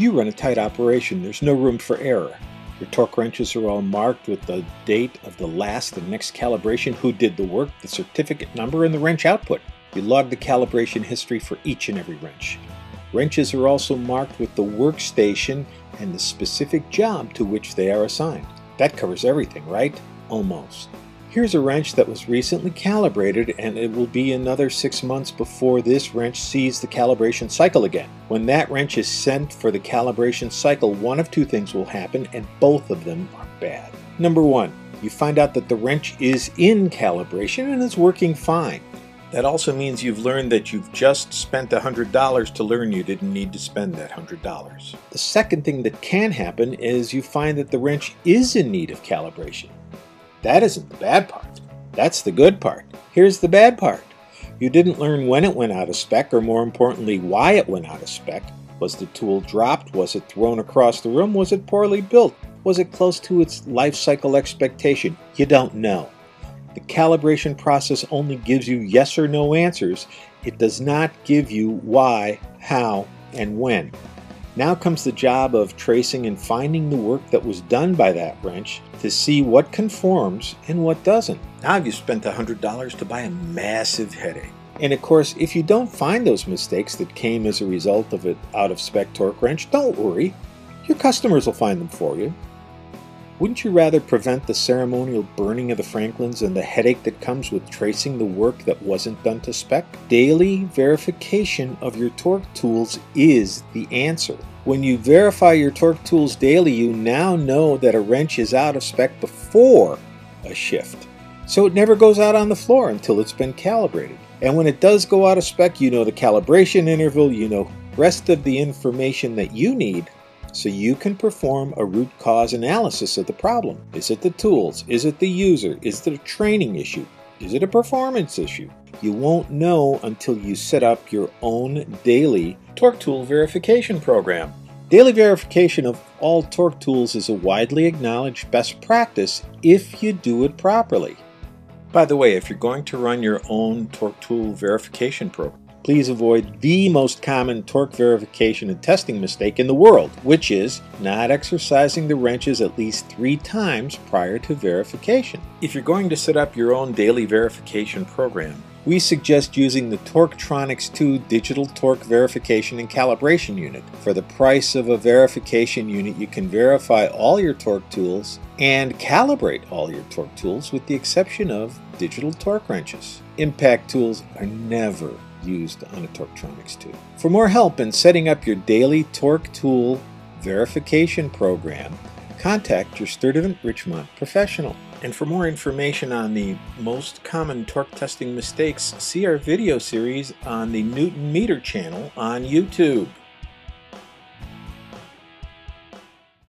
You run a tight operation. There's no room for error. Your torque wrenches are all marked with the date of the last and next calibration, who did the work, the certificate number, and the wrench output. You log the calibration history for each and every wrench. Wrenches are also marked with the workstation and the specific job to which they are assigned. That covers everything, right? Almost. Here's a wrench that was recently calibrated, and it will be another 6 months before this wrench sees the calibration cycle again. When that wrench is sent for the calibration cycle, one of two things will happen, and both of them are bad. Number one, you find out that the wrench is in calibration and is working fine. That also means you've learned that you've just spent $100 to learn you didn't need to spend that $100. The second thing that can happen is you find that the wrench is in need of calibration. That isn't the bad part. That's the good part. Here's the bad part. You didn't learn when it went out of spec, or more importantly, why it went out of spec. Was the tool dropped? Was it thrown across the room? Was it poorly built? Was it close to its life cycle expectation? You don't know. The calibration process only gives you yes or no answers. It does not give you why, how, and when. Now comes the job of tracing and finding the work that was done by that wrench to see what conforms and what doesn't. Now you've spent $100 to buy a massive headache. And of course, if you don't find those mistakes that came as a result of an out-of-spec torque wrench, don't worry. Your customers will find them for you. Wouldn't you rather prevent the ceremonial burning of the Franklins and the headache that comes with tracing the work that wasn't done to spec? Daily verification of your torque tools is the answer. When you verify your torque tools daily, you now know that a wrench is out of spec before a shift. So it never goes out on the floor until it's been calibrated. And when it does go out of spec, you know the calibration interval, you know the rest of the information that you need, so you can perform a root cause analysis of the problem. Is it the tools? Is it the user? Is it a training issue? Is it a performance issue? You won't know until you set up your own daily torque tool verification program. Daily verification of all torque tools is a widely acknowledged best practice if you do it properly. By the way, if you're going to run your own torque tool verification program, please avoid the most common torque verification and testing mistake in the world, which is not exercising the wrenches at least 3 times prior to verification. If you're going to set up your own daily verification program, we suggest using the Torquetronics 2 digital torque verification and calibration unit. For the price of a verification unit, you can verify all your torque tools and calibrate all your torque tools with the exception of digital torque wrenches. Impact tools are never used on a Torquetronics 2. For more help in setting up your daily torque tool verification program, contact your Sturtevant Richmond professional. And for more information on the most common torque testing mistakes, see our video series on the Newton Meter channel on YouTube.